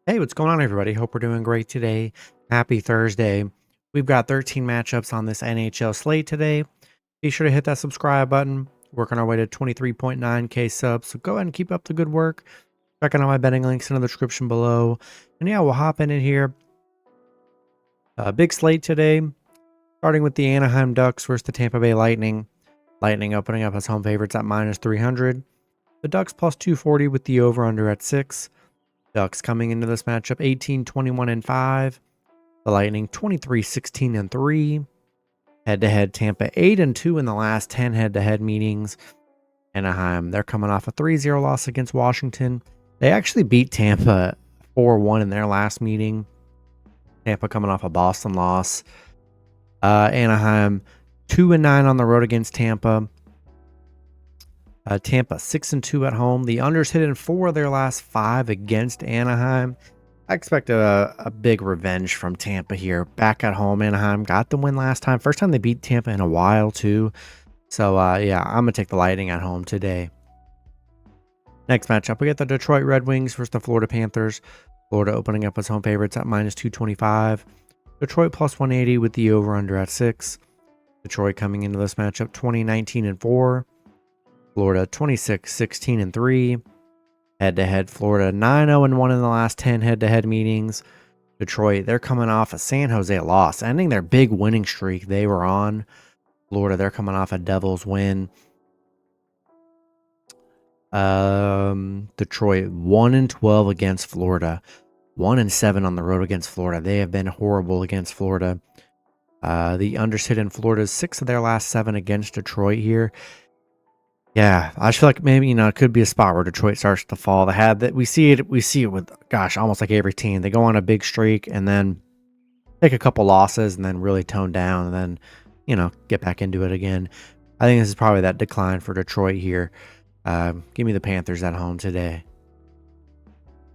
Hey, what's going on, everybody? Hope we're doing great today. Happy Thursday. We've got 13 matchups on this NHL slate today. Be sure to hit that subscribe button. Working our way to 23.9K subs, so go ahead and keep up the good work. Checking out my betting links in the description below. And yeah, we'll hop in here. Big slate today, starting with the Anaheim Ducks versus the Tampa Bay Lightning. Lightning opening up as home favorites at minus 300. The Ducks plus 240 with the over-under at 6. Ducks coming into this matchup 18-21-5. The Lightning 23-16-3. Head-to-head Tampa 8-2 in the last 10 head-to-head meetings. Anaheim, they're coming off a 3-0 loss against Washington. They actually beat Tampa 4-1 in their last meeting. Tampa coming off a Boston loss. Anaheim 2-9 on the road against Tampa. Tampa 6-2 at home. The unders hit in 4 of their last 5 against Anaheim. I expect a big revenge from Tampa here. Back at home, Anaheim got the win last time. First time they beat Tampa in a while, too. So, yeah, I'm going to take the Lightning at home today. Next matchup, we got the Detroit Red Wings versus the Florida Panthers. Florida opening up as home favorites at minus 225. Detroit plus 180 with the over-under at 6. Detroit coming into this matchup 20-19-4. Florida 26-16-3. Head-to-head, Florida 9-0-1 in the last 10 head-to-head meetings. Detroit, they're coming off a San Jose loss, ending their big winning streak they were on. Florida, they're coming off a Devils win. Detroit 1-12 against Florida. 1-7 on the road against Florida. They have been horrible against Florida. The unders hit in Florida's 6 of their last 7 against Detroit here. Yeah, I just feel like maybe, it could be a spot where Detroit starts to fall. They had that we see it with almost like every team. They go on a big streak and then take a couple losses and then really tone down and then, get back into it again. I think this is probably that decline for Detroit here. Give me the Panthers at home today.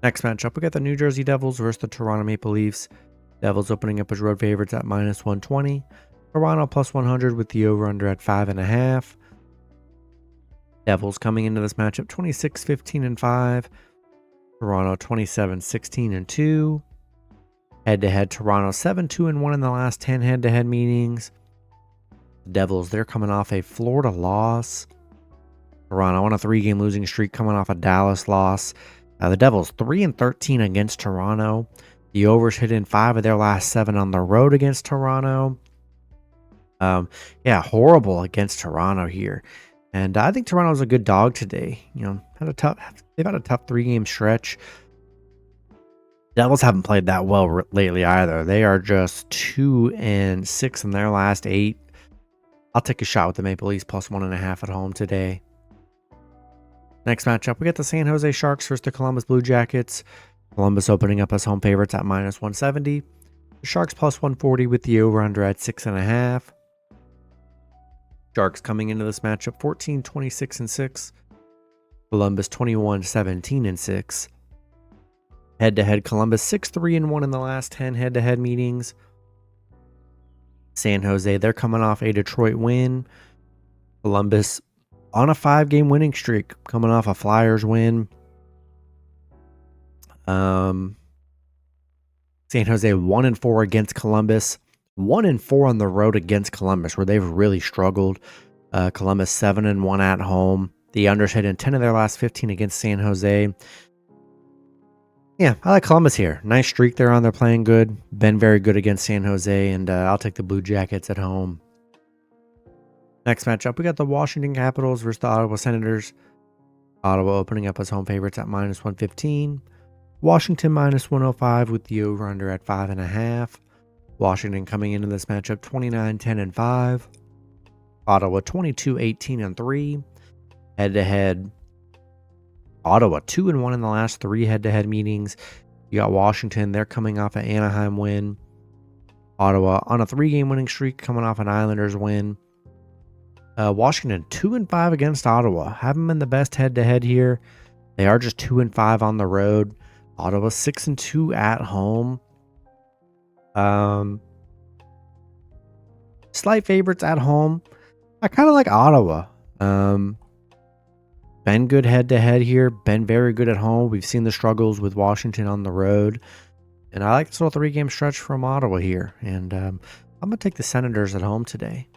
Next matchup, we got the New Jersey Devils versus the Toronto Maple Leafs. Devils opening up as road favorites at minus 120. Toronto plus 100 with the over-under at 5.5. Devils coming into this matchup 26-15-5. Toronto 27-16-2. Head-to-head, Toronto 7-2-1 in the last 10 head-to-head meetings. The Devils, they're coming off a Florida loss. Toronto on a 3-game losing streak, coming off a Dallas loss. The Devils 3-13 against Toronto. The overs hit in 5 of their last 7 on the road against Toronto. Horrible against Toronto here. And I think Toronto's a good dog today. They've had a tough 3-game stretch. Devils haven't played that well lately either. They are just 2-6 in their last 8. I'll take a shot with the Maple Leafs plus 1.5 at home today. Next matchup, we got the San Jose Sharks versus the Columbus Blue Jackets. Columbus opening up as home favorites at minus 170. The Sharks plus 140 with the over-under at 6.5. Sharks coming into this matchup 14-26-6. Columbus 21-17-6. Head-to-head, Columbus 6-3-1 in the last 10 head-to-head meetings. San Jose, they're coming off a Detroit win. Columbus on a 5-game winning streak, coming off a Flyers win. San Jose 1-4 against Columbus. 1-4 on the road against Columbus, where they've really struggled. Columbus 7-1 at home. The unders hit in 10 of their last 15 against San Jose. Yeah, I like Columbus here. Nice streak they're on. They're playing good. Been very good against San Jose, and I'll take the Blue Jackets at home. Next matchup, we got the Washington Capitals versus the Ottawa Senators. Ottawa opening up as home favorites at minus 115. Washington minus 105 with the over-under at 5.5. Washington coming into this matchup 29-10-5. Ottawa 22-18-3. Head-to-head, Ottawa 2-1 in the last 3 head-to-head meetings. You got Washington, they're coming off an Anaheim win. Ottawa on a 3-game winning streak, coming off an Islanders win. Washington 2-5 against Ottawa. Haven't been the best head-to-head here. They are just 2-5 on the road. Ottawa 6-2 at home. Slight favorites at home. I kind of like Ottawa. been good head-to-head here, been very good at home. We've seen the struggles with Washington on the road. And I like this little 3-game stretch from Ottawa here. And I'm going to take the Senators at home today.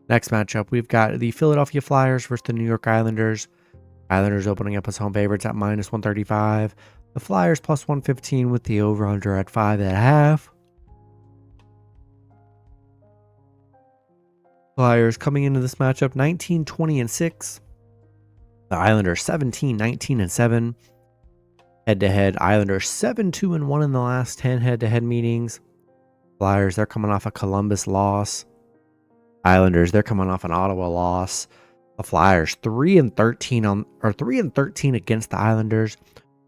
Next matchup, we've got the Philadelphia Flyers versus the New York Islanders. Islanders opening up as home favorites at -135. The Flyers +115 with the over-under at 5.5. Flyers coming into this matchup 19-20-6. The Islanders 17-19-7. Head-to-head, Islanders 7-2-1 in the last 10 head-to-head meetings. Flyers, they're coming off a Columbus loss. Islanders, they're coming off an Ottawa loss. The Flyers 3-13 against the Islanders,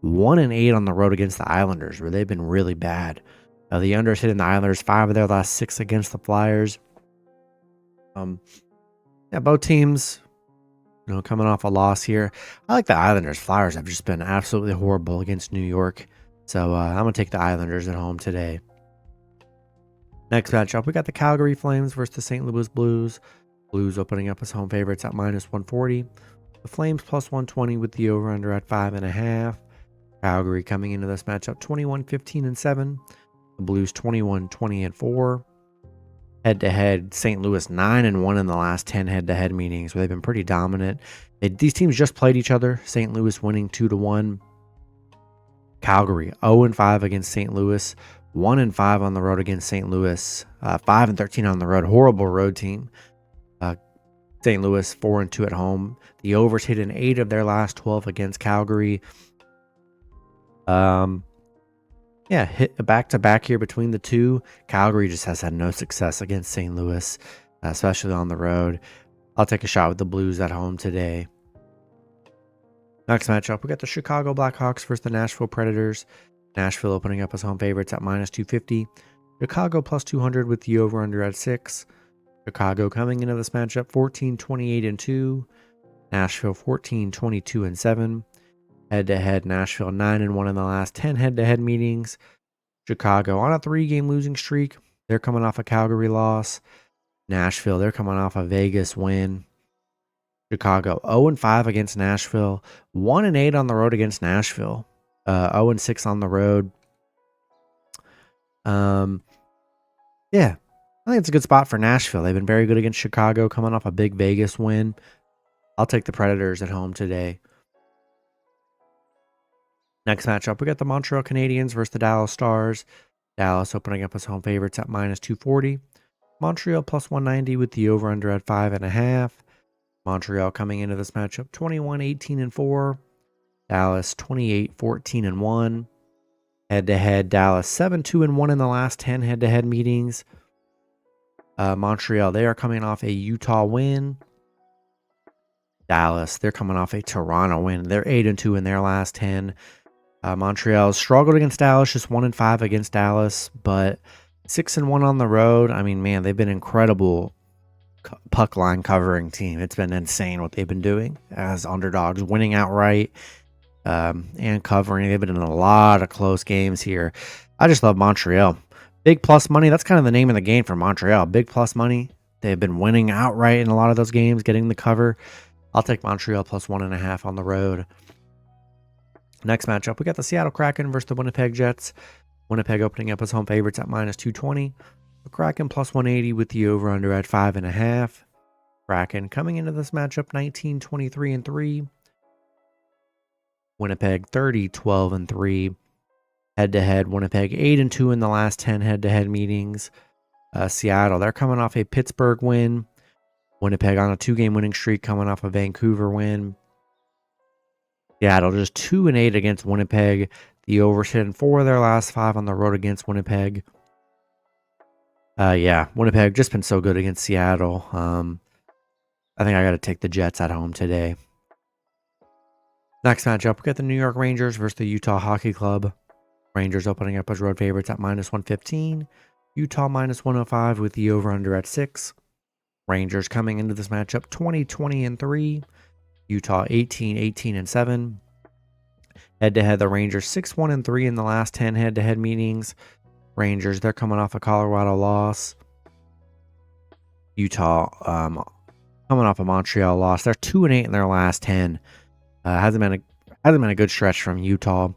1-8 on the road against the Islanders, where they've been really bad. The unders hitting the Islanders 5 of their last 6 against the Flyers. Both teams, coming off a loss here. I like the Islanders. Flyers have just been absolutely horrible against New York, so I'm gonna take the Islanders at home today. Next matchup, we got the Calgary Flames versus the St. Louis Blues. Blues opening up as home favorites at -140. The Flames +120 with the over-under at 5.5. Calgary coming into this matchup 21-15-7. The Blues 21-20-4. Head-to-head, St. Louis 9-1 in the last 10 head-to-head meetings, where they've been pretty dominant. These teams just played each other. St. Louis winning 2-1. Calgary 0-5 against St. Louis. 1-5 on the road against St. Louis. 5-13 on the road. Horrible road team. St. Louis 4-2 at home. The overs hit in 8 of their last 12 against Calgary. Hit a back-to-back here between the two. Calgary just has had no success against St. Louis, especially on the road. I'll take a shot with the Blues at home today. Next matchup, we got the Chicago Blackhawks versus the Nashville Predators. Nashville opening up as home favorites at -250. Chicago +200 with the over-under at 6. Chicago coming into this matchup 14-28-2. Nashville 14-22-7. Head-to-head, Nashville 9-1 in the last 10 head-to-head meetings. Chicago on a 3-game losing streak. They're coming off a Calgary loss. Nashville, they're coming off a Vegas win. Chicago 0-5 against Nashville. 1-8 on the road against Nashville. 0-6 on the road. I think it's a good spot for Nashville. They've been very good against Chicago, coming off a big Vegas win. I'll take the Predators at home today. Next matchup, we got the Montreal Canadiens versus the Dallas Stars. Dallas opening up as home favorites at -240. Montreal +190 with the over-under at 5.5. Montreal coming into this matchup 21-18-4. Dallas 28-14-1. Head-to-head, Dallas 7-2-1 in the last 10 head-to-head meetings. Montreal, they are coming off a Utah win. Dallas, they're coming off a Toronto win. They're 8-2 in their last 10. Montreal struggled against Dallas, just 1-5 against Dallas, but 6-1 on the road. I mean, man, they've been incredible puck line covering team. It's been insane what they've been doing as underdogs, winning outright and covering. They've been in a lot of close games here. I just love Montreal. Big plus money. That's kind of the name of the game for Montreal. Big plus money. They've been winning outright in a lot of those games, getting the cover. I'll take Montreal +1.5 on the road. Next matchup, we got the Seattle Kraken versus the Winnipeg Jets. Winnipeg opening up as home favorites at -220. The Kraken +180 with the over-under at 5.5. Kraken coming into this matchup 19-23-3. Winnipeg 30-12-3. Head-to-head, Winnipeg 8-2 in the last 10 head-to-head meetings. Seattle, they're coming off a Pittsburgh win. Winnipeg on a 2-game winning streak, coming off a Vancouver win. Seattle just 2-8 against Winnipeg. The overs hit in 4 of their last 5 on the road against Winnipeg. Winnipeg just been so good against Seattle. I think I got to take the Jets at home today. Next matchup, we got the New York Rangers versus the Utah Hockey Club. Rangers opening up as road favorites at -115. Utah -105 with the over-under at 6. Rangers coming into this matchup 20-20-3. Utah 18-18-7. Head-to-head, the Rangers 6-1-3 in the last 10 head-to-head meetings. Rangers, they're coming off a Colorado loss. Utah coming off a Montreal loss. They're 2-8 in their last 10. Hasn't been a good stretch from Utah.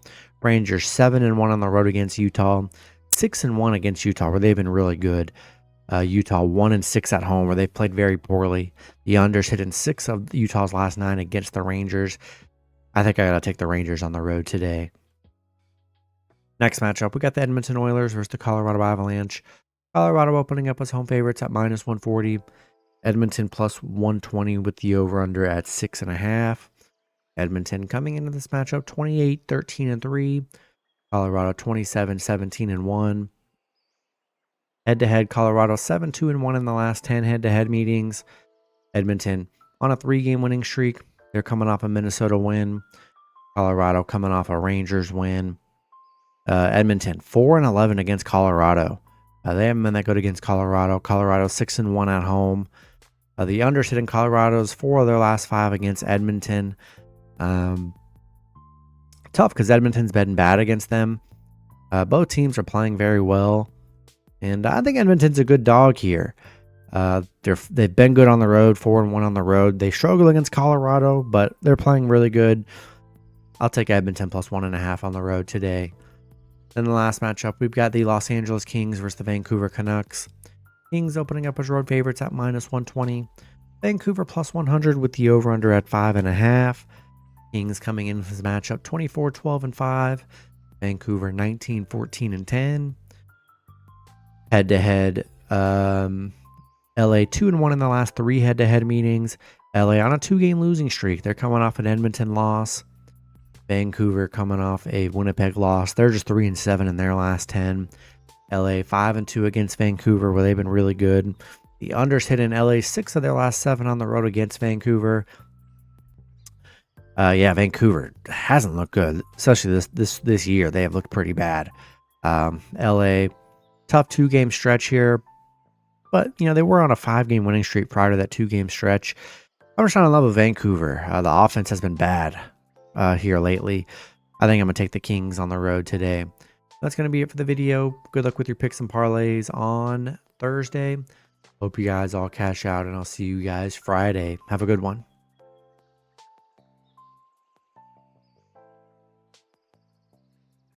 Rangers 7-1 on the road against Utah, 6-1 against Utah, where they've been really good. Utah 1-6 at home, where they've played very poorly. The unders hit in 6 of Utah's last 9 against the Rangers. I think I gotta take the Rangers on the road today. Next matchup, we got the Edmonton Oilers versus the Colorado Avalanche. Colorado opening up as home favorites at -140. Edmonton plus 120 with the over-under at 6.5. Edmonton coming into this matchup 28-13-3. Colorado 27-17-1. Head-to-head, Colorado 7-2-1 in the last 10 head-to-head meetings. Edmonton on a 3-game winning streak. They're coming off a Minnesota win. Colorado coming off a Rangers win. Edmonton 4-11 against Colorado. They haven't been that good against Colorado. Colorado 6-1 at home. The unders hitting Colorado's 4 of their last 5 against Edmonton. Tough because Edmonton's been bad against them. Both teams are playing very well, and I think Edmonton's a good dog here. They've been good on the road, 4-1 on the road. They struggle against Colorado, but they're playing really good. I'll take Edmonton plus 1.5 on the road today. Then the last matchup, we've got the Los Angeles Kings versus the Vancouver Canucks. Kings opening up as road favorites at -120. Vancouver plus 100 with the over-under at 5.5. Kings coming into this matchup 24-12-5. Vancouver 19-14-10. Head-to-head, LA 2-1 in the last 3 head-to-head meetings. LA on a 2-game losing streak. They're coming off an Edmonton loss. Vancouver coming off a Winnipeg loss. They're just 3-7 in their last 10. LA 5-2 against Vancouver, where they've been really good. The unders hit in LA 6 of their last 7 on the road against Vancouver. Vancouver hasn't looked good, especially this year. They have looked pretty bad. LA, tough 2-game stretch here, but they were on a 5-game winning streak prior to that 2-game stretch. I'm just trying to love of Vancouver. The offense has been bad here lately. I think I'm gonna take the Kings on the road today. That's gonna be it for the video. Good luck with your picks and parlays on Thursday. Hope you guys all cash out, and I'll see you guys Friday. Have a good one.